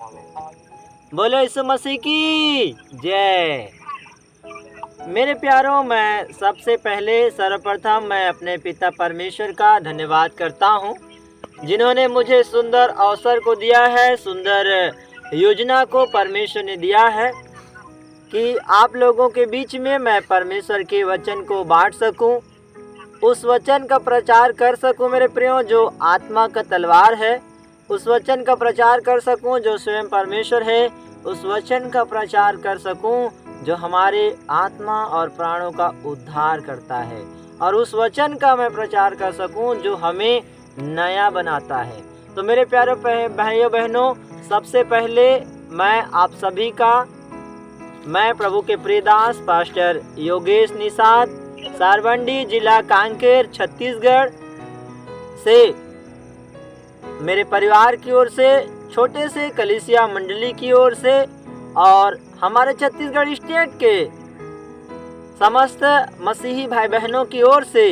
बोलो यीशु मसीह की जय। मेरे प्यारों, मैं सबसे पहले सर्वप्रथम मैं अपने पिता परमेश्वर का धन्यवाद करता हूँ, जिन्होंने मुझे सुंदर अवसर को दिया है, सुंदर योजना को परमेश्वर ने दिया है कि आप लोगों के बीच में मैं परमेश्वर के वचन को बांट सकूं, उस वचन का प्रचार कर सकूं मेरे प्रियो, जो आत्मा का तलवार है। उस वचन का प्रचार कर सकूं जो स्वयं परमेश्वर है। उस वचन का प्रचार कर सकूं जो हमारे आत्मा और प्राणों का उद्धार करता है। और उस वचन का मैं प्रचार कर सकूं जो हमें नया बनाता है। तो मेरे प्यारे भाइयों बहनों, सबसे पहले मैं आप सभी का, मैं प्रभु के प्रियदास पास्टर योगेश निषाद, सारवंडी, जिला कांकेर, छत्तीसगढ़ से, मेरे परिवार की ओर से, छोटे से कलीसिया मंडली की ओर से और हमारे छत्तीसगढ़ स्टेट के समस्त मसीही भाई बहनों की ओर से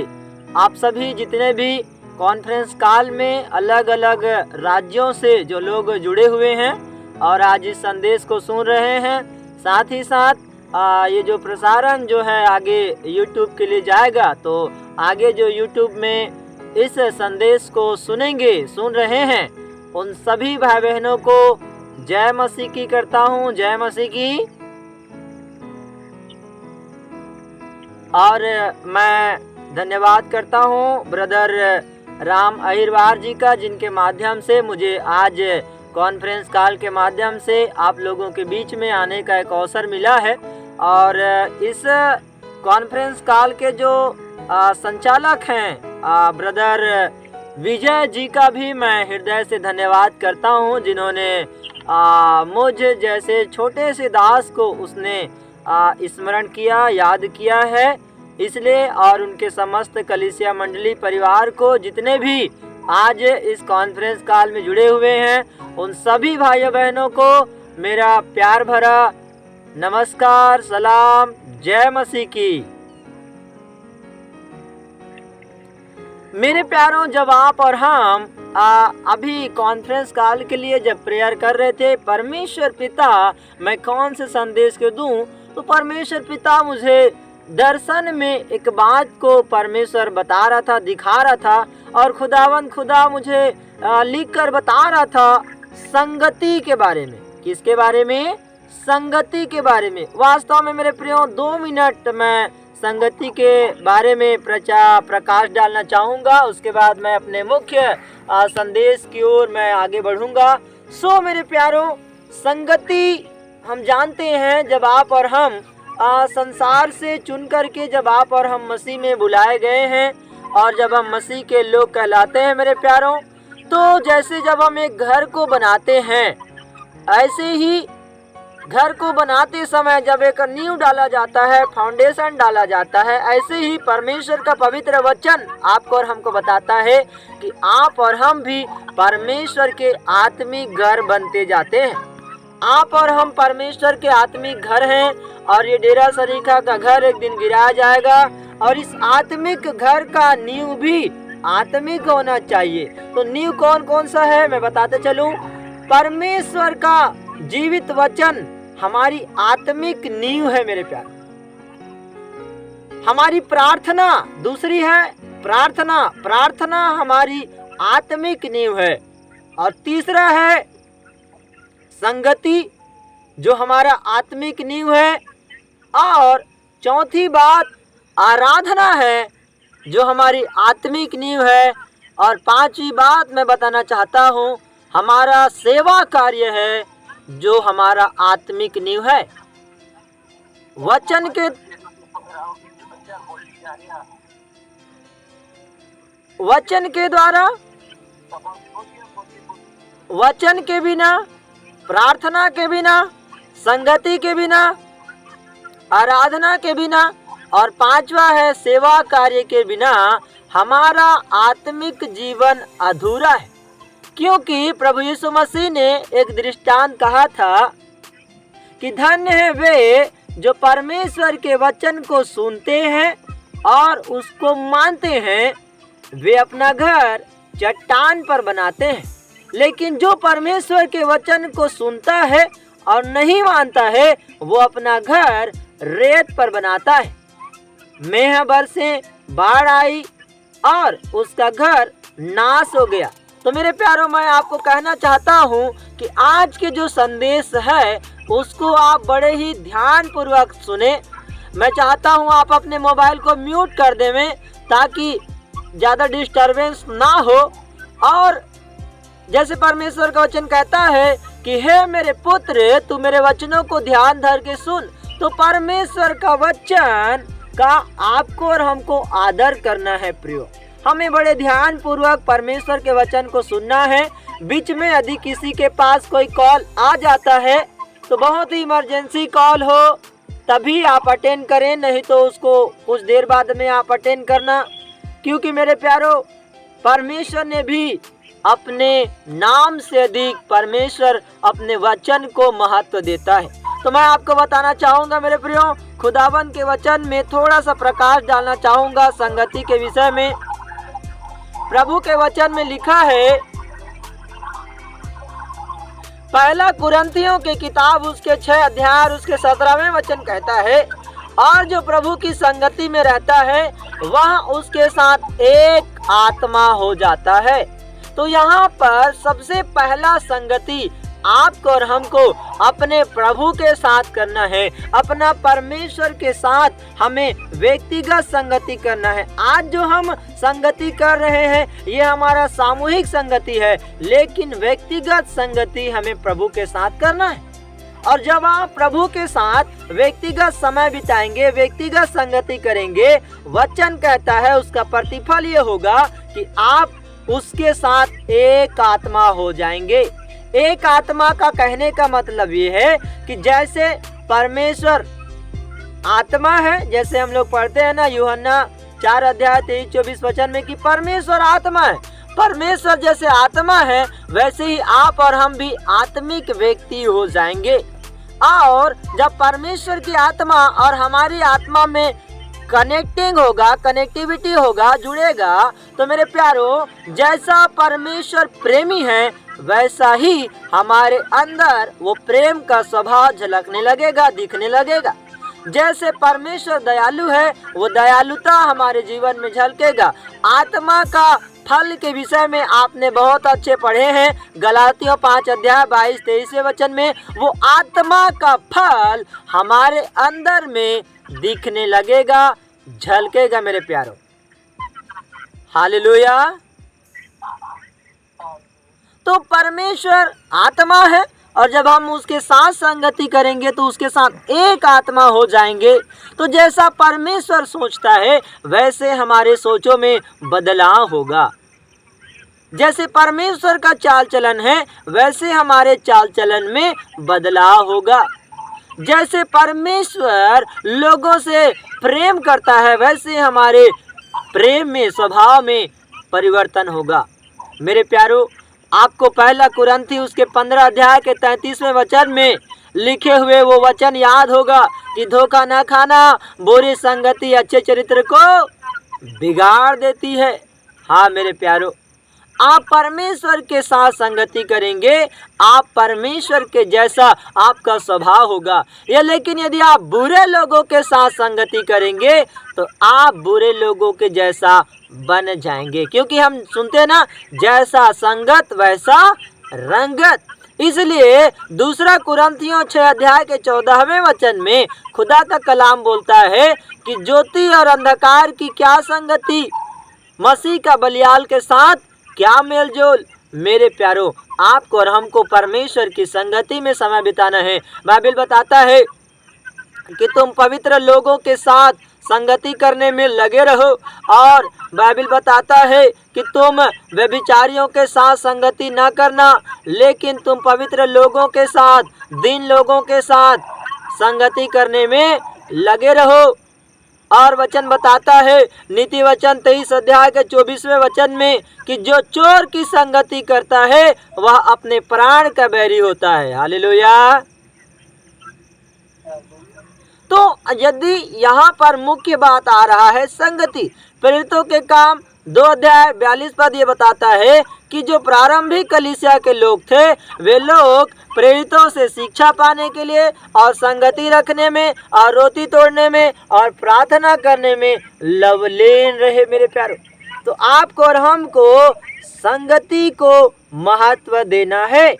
आप सभी जितने भी कॉन्फ्रेंस काल में अलग अलग राज्यों से जो लोग जुड़े हुए हैं और आज इस संदेश को सुन रहे हैं, साथ ही साथ ये जो प्रसारण जो है आगे YouTube के लिए जाएगा, तो आगे जो YouTube में इस संदेश को सुन रहे हैं, उन सभी भाई बहनों को जय मसीह की करता हूँ, जय मसीह की। और मैं धन्यवाद करता हूँ ब्रदर राम अहिरवार जी का, जिनके माध्यम से मुझे आज कॉन्फ्रेंस कॉल के माध्यम से आप लोगों के बीच में आने का एक अवसर मिला है। और इस कॉन्फ्रेंस कॉल के जो संचालक हैं ब्रदर विजय जी का भी मैं हृदय से धन्यवाद करता हूं, जिन्होंने मुझ जैसे छोटे से दास को उसने स्मरण किया, याद किया है, इसलिए। और उनके समस्त कलीसिया मंडली परिवार को, जितने भी आज इस कॉन्फ्रेंस कॉल में जुड़े हुए हैं, उन सभी भाइयों बहनों को मेरा प्यार भरा नमस्कार, सलाम, जय मसीह की। मेरे प्यारों, जब आप और हम अभी कॉन्फ्रेंस कॉल के लिए जब प्रेयर कर रहे थे, परमेश्वर पिता मैं कौन से संदेश को दूं, तो परमेश्वर पिता मुझे दर्शन में एक बात को परमेश्वर बता रहा था, दिखा रहा था, और खुदा मुझे लिख कर बता रहा था संगति के बारे में। किसके बारे में? संगति के बारे में। वास्तव में मेरे प्रियो, 2 मिनट मैं संगति के बारे में प्रकाश डालना चाहूँगा, उसके बाद मैं अपने मुख्य संदेश की ओर मैं आगे बढ़ूँगा। सो मेरे प्यारों, संगति हम जानते हैं, जब आप और हम संसार से चुन करके जब आप और हम मसीह में बुलाए गए हैं और जब हम मसीह के लोग कहलाते हैं मेरे प्यारों, तो जैसे जब हम एक घर को बनाते हैं, ऐसे ही घर को बनाते समय जब एक नींव डाला जाता है, फाउंडेशन डाला जाता है, ऐसे ही परमेश्वर का पवित्र वचन आपको और हमको बताता है कि आप और हम भी परमेश्वर के आत्मिक घर बनते जाते हैं। आप और हम परमेश्वर के आत्मिक घर हैं और ये डेरा सरीखा का घर एक दिन गिराया जाएगा, और इस आत्मिक घर का नींव भी आत्मिक होना चाहिए। तो नींव कौन कौन सा है मैं बताते चलूं। परमेश्वर का जीवित वचन हमारी आत्मिक नींव है मेरे प्यार। हमारी प्रार्थना दूसरी है, प्रार्थना हमारी आत्मिक नींव है। और तीसरा है संगति, जो हमारा आत्मिक नींव है। और चौथी बात आराधना है, जो हमारी आत्मिक नींव है। और पांचवी बात मैं बताना चाहता हूँ, हमारा सेवा कार्य है, जो हमारा आत्मिक नींव है। वचन के द्वारा, वचन के बिना, प्रार्थना के बिना, संगति के बिना, आराधना के बिना, और पांचवा है सेवा कार्य के बिना हमारा आत्मिक जीवन अधूरा है। क्योंकि प्रभु यीशु मसीह ने एक दृष्टांत कहा था कि धन्य है वे जो परमेश्वर के वचन को सुनते हैं और उसको मानते हैं, वे अपना घर चट्टान पर बनाते हैं। लेकिन जो परमेश्वर के वचन को सुनता है और नहीं मानता है, वो अपना घर रेत पर बनाता है। मेंह बरसे, बाढ़ आई और उसका घर नाश हो गया। तो मेरे प्यारों, मैं आपको कहना चाहता हूँ कि आज के जो संदेश है उसको आप बड़े ही ध्यान पूर्वक सुने। मैं चाहता हूँ आप अपने मोबाइल को म्यूट कर देवें ताकि ज़्यादा डिस्टरबेंस ना हो। और जैसे परमेश्वर का वचन कहता है कि हे मेरे पुत्र, तू मेरे वचनों को ध्यान धर के सुन। तो परमेश्वर का वचन का आपको और हमको आदर करना है प्रियो। हमें बड़े ध्यान पूर्वक परमेश्वर के वचन को सुनना है। बीच में यदि किसी के पास कोई कॉल आ जाता है तो बहुत ही इमरजेंसी कॉल हो तभी आप अटेंड करें, नहीं तो उसको कुछ देर बाद में आप अटेंड करना। क्योंकि मेरे प्यारो, परमेश्वर ने भी अपने नाम से अधिक परमेश्वर अपने वचन को महत्व देता है। तो मैं आपको बताना चाहूँगा मेरे प्रियो, खुदाबंद के वचन में थोड़ा सा प्रकाश डालना चाहूँगा संगति के विषय में। प्रभु के वचन में लिखा है, पहला कुरिन्थियों की किताब उसके 6 अध्याय और उसके 17वें वचन कहता है, और जो प्रभु की संगति में रहता है वह उसके साथ एक आत्मा हो जाता है। तो यहाँ पर सबसे पहला संगति आपको और हमको अपने प्रभु के साथ करना है, अपना परमेश्वर के साथ हमें व्यक्तिगत संगति करना है। आज जो हम संगति कर रहे हैं ये हमारा सामूहिक संगति है, लेकिन व्यक्तिगत संगति हमें प्रभु के साथ करना है। और जब आप प्रभु के साथ व्यक्तिगत समय बिताएंगे, व्यक्तिगत संगति करेंगे, वचन कहता है उसका प्रतिफल ये होगा कि आप उसके साथ एक आत्मा हो जाएंगे। एक आत्मा का कहने का मतलब ये है कि जैसे परमेश्वर आत्मा है, जैसे हम लोग पढ़ते हैं ना यूहन्ना 4 अध्याय 23-24 वचन में कि परमेश्वर आत्मा है। परमेश्वर जैसे आत्मा है वैसे ही आप और हम भी आत्मिक व्यक्ति हो जाएंगे। और जब परमेश्वर की आत्मा और हमारी आत्मा में कनेक्टिंग होगा, कनेक्टिविटी होगा, जुड़ेगा, तो मेरे प्यारो, जैसा परमेश्वर प्रेमी है वैसा ही हमारे अंदर वो प्रेम का स्वभाव झलकने लगेगा, दिखने लगेगा। जैसे परमेश्वर दयालु है वो दयालुता हमारे जीवन में झलकेगा। आत्मा का फल के विषय में आपने बहुत अच्छे पढ़े हैं, गलातियों 5 अध्याय 22-23 वचन में वो आत्मा का फल हमारे अंदर में दिखने लगेगा, झलकेगा मेरे प्यारो। हालेलुया। तो परमेश्वर आत्मा है और जब हम उसके साथ संगति करेंगे तो उसके साथ एक आत्मा हो जाएंगे। तो जैसा परमेश्वर सोचता है वैसे हमारे सोचों में बदलाव होगा। जैसे परमेश्वर का चाल चलन है वैसे हमारे चाल चलन में बदलाव होगा। जैसे परमेश्वर लोगों से प्रेम करता है वैसे हमारे प्रेम में, स्वभाव में परिवर्तन होगा। मेरे प्यारो, आपको पहला कुरिन्थी उसके 15 अध्याय के 33वें वचन में लिखे हुए वो वचन याद होगा कि धोखा न खाना, बुरी संगति अच्छे चरित्र को बिगाड़ देती है। हाँ मेरे प्यारो, आप परमेश्वर के साथ संगति करेंगे, आप परमेश्वर के जैसा आपका स्वभाव होगा। या लेकिन यदि आप बुरे लोगों के साथ संगति करेंगे तो आप बुरे लोगों के जैसा बन जाएंगे। क्योंकि हम सुनते हैं ना, जैसा संगत वैसा रंगत। इसलिए दूसरा कुरिन्थियों 6 अध्याय के 14वें वचन में खुदा का कलाम बोलता है कि ज्योति और अंधकार की क्या संगति, मसीह का बलियाल के साथ क्या मेलजोल। मेरे प्यारो, आपको और हमको परमेश्वर की संगति में समय बिताना है। बाइबल बताता है कि तुम पवित्र लोगों के साथ संगति करने में लगे रहो, और बाइबल बताता है कि तुम व्यभिचारियों के साथ संगति न करना, लेकिन तुम पवित्र लोगों के साथ, दीन लोगों के साथ संगति करने में लगे रहो। और वचन बताता है नीति वचन 23 अध्याय के 24वें वचन में कि जो चोर की संगति करता है वह अपने प्राण का बैरी होता है। हालेलुया। तो यदि यहाँ पर मुख्य बात आ रहा है संगति, प्रेरितों के काम 2 अध्याय 42 पद ये बताता है कि जो प्रारंभिक कलीसिया के लोग थे वे लोग प्रेरितों से शिक्षा पाने के लिए और संगति रखने में और रोटी तोड़ने में और प्रार्थना करने में लवलीन रहे। मेरे प्यारों, तो आपको और हमको संगति को महत्व देना है।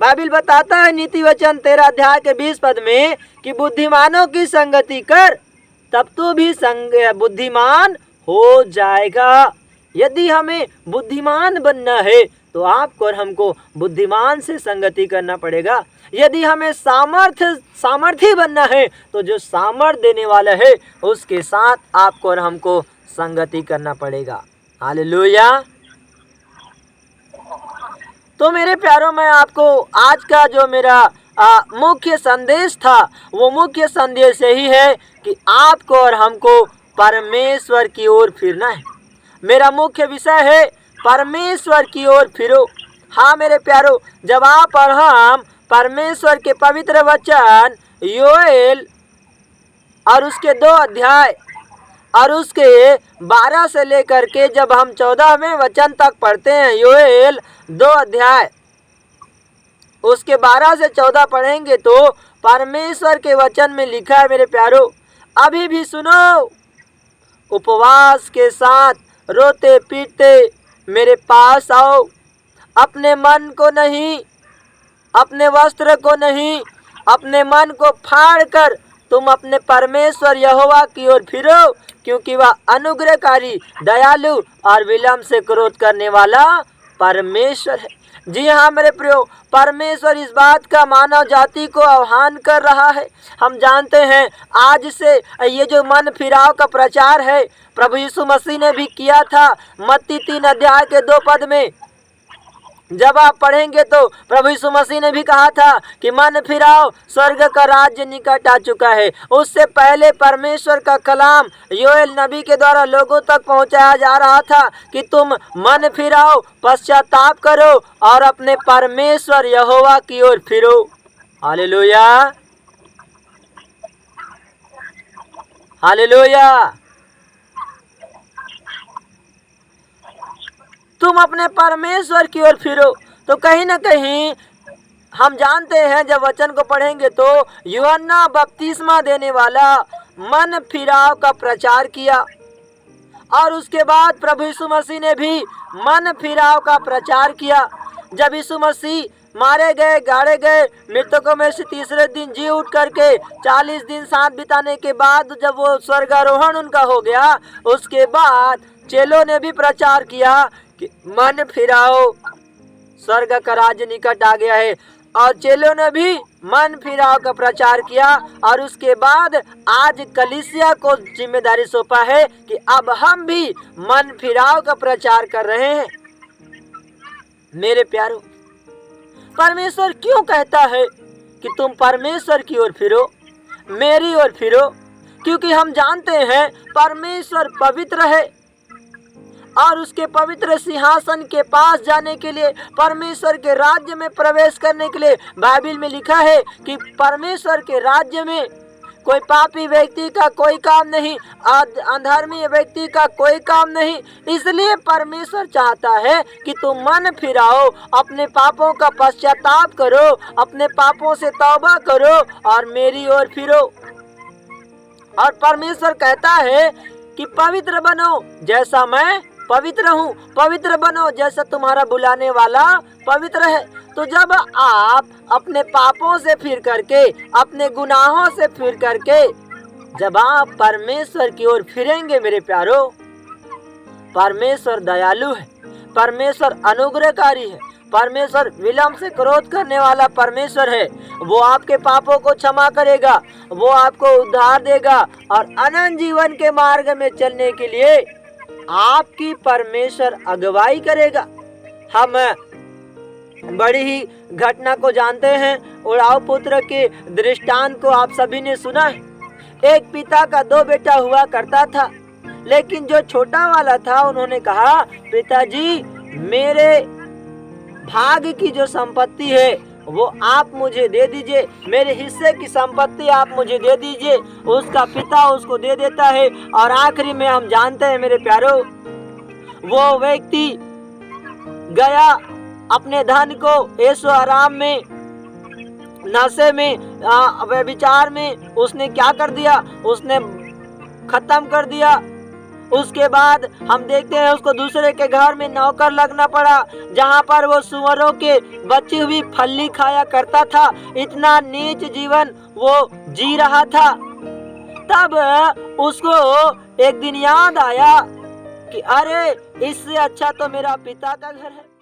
बाइबिल बताता है नीति वचन 13 अध्याय के 20 पद में कि बुद्धिमानों की संगति कर तब तो भी बुद्धिमान हो जाएगा। यदि हमें बुद्धिमान बनना है तो आपको और हमको बुद्धिमान से संगति करना पड़ेगा। यदि हमें सामर्थ्य बनना है तो जो सामर्थ्य देने वाला है उसके साथ आपको और हमको संगति करना पड़ेगा। हालेलुया। तो मेरे प्यारों, मैं आपको आज का जो मेरा मुख्य संदेश था वो मुख्य संदेश यही है कि आपको और हमको परमेश्वर की ओर फिरना है। मेरा मुख्य विषय है परमेश्वर की ओर फिरो। हाँ मेरे प्यारों, जब आप और हम परमेश्वर के पवित्र वचन योएल और उसके 2 अध्याय और उसके 12 से लेकर के जब हम 14वें वचन तक पढ़ते हैं, योएल 2 अध्याय उसके 12 से 14 पढ़ेंगे तो परमेश्वर के वचन में लिखा है मेरे प्यारों, अभी भी सुनो, उपवास के साथ रोते पीटते मेरे पास आओ, अपने मन को नहीं, अपने वस्त्र को नहीं, अपने मन को फाड़ कर तुम अपने परमेश्वर यहोवा की ओर फिरो, क्योंकि वह अनुग्रहकारी, दयालु और विलम्ब से क्रोध करने वाला परमेश्वर है। जी हाँ मेरे प्रियो, परमेश्वर इस बात का मानव जाति को आह्वान कर रहा है। हम जानते हैं आज से ये जो मन फिराव का प्रचार है प्रभु यीशु मसीह ने भी किया था। मत्ती 3 अध्याय के 2 पद में जब आप पढ़ेंगे तो प्रभु यीशु मसीह ने भी कहा था कि मन फिराओ, स्वर्ग का राज्य निकट आ चुका है। उससे पहले परमेश्वर का कलाम योएल नबी के द्वारा लोगों तक पहुंचाया जा रहा था कि तुम मन फिराओ, पश्चाताप करो और अपने परमेश्वर यहोवा की ओर फिरो। Hallelujah, hallelujah. तुम अपने परमेश्वर की ओर फिरो। तो कहीं ना कहीं हम जानते हैं जब वचन को पढ़ेंगे तो यूहन्ना बपतिस्मा देने वाला मन फिराव का प्रचार किया और उसके बाद प्रभु यीशु मसीह ने भी मन फिराव का प्रचार किया। जब यीशु मसीह मारे गए, गाड़े गए, मृतकों में से तीसरे दिन जी उठ करके 40 दिन साथ बिताने के बाद जब वो स्वर्गारोहण उनका हो गया, उसके बाद चेलों ने भी प्रचार किया कि मन फिराओ, स्वर्ग का राज्य निकट आ गया है। और चेलों ने भी मन फिराव का प्रचार किया और उसके बाद आज कलीसिया को जिम्मेदारी सौंपा है कि अब हम भी मन फिराव का प्रचार कर रहे हैं। मेरे प्यारों, परमेश्वर क्यों कहता है कि तुम परमेश्वर की ओर फिरो, मेरी ओर फिरो? क्योंकि हम जानते हैं परमेश्वर पवित्र है और उसके पवित्र सिंहासन के पास जाने के लिए, परमेश्वर के राज्य में प्रवेश करने के लिए बाइबल में लिखा है कि परमेश्वर के राज्य में कोई पापी व्यक्ति का कोई काम नहीं, अधर्मी व्यक्ति का कोई काम नहीं। इसलिए परमेश्वर चाहता है कि तुम मन फिराओ, अपने पापों का पश्चाताप करो, अपने पापों से तौबा करो और मेरी ओर फिरो। और परमेश्वर कहता है कि पवित्र बनो जैसा मैं पवित्र हूँ, पवित्र बनो जैसा तुम्हारा बुलाने वाला पवित्र है। तो जब आप अपने पापों से फिर करके, अपने गुनाहों से फिर करके जब आप परमेश्वर की ओर फिरेंगे मेरे प्यारो, परमेश्वर दयालु है, परमेश्वर अनुग्रहकारी है, परमेश्वर विलम्ब से क्रोध करने वाला परमेश्वर है। वो आपके पापों को क्षमा करेगा, वो आपको उद्धार देगा और अनंत जीवन के मार्ग में चलने के लिए आपकी परमेश्वर अगुवाई करेगा। हम बड़ी ही घटना को जानते हैं, उड़ाऊ पुत्र के दृष्टांत को आप सभी ने सुना है। एक पिता का 2 बेटा हुआ करता था, लेकिन जो छोटा वाला था उन्होंने कहा, पिताजी मेरे भाग की जो संपत्ति है वो आप मुझे दे दीजिए, मेरे हिस्से की संपत्ति आप मुझे दे दीजिए। उसका पिता उसको दे देता है और आखिरी में हम जानते हैं मेरे प्यारो, वो व्यक्ति गया अपने धन को ऐशो आराम में, नशे में, व्यभिचार में उसने क्या कर दिया, उसने खत्म कर दिया। उसके बाद हम देखते हैं उसको दूसरे के घर में नौकर लगना पड़ा, जहाँ पर वो सुअरों के बची हुई फली खाया करता था। इतना नीच जीवन वो जी रहा था। तब उसको एक दिन याद आया कि अरे इससे अच्छा तो मेरा पिता का घर है।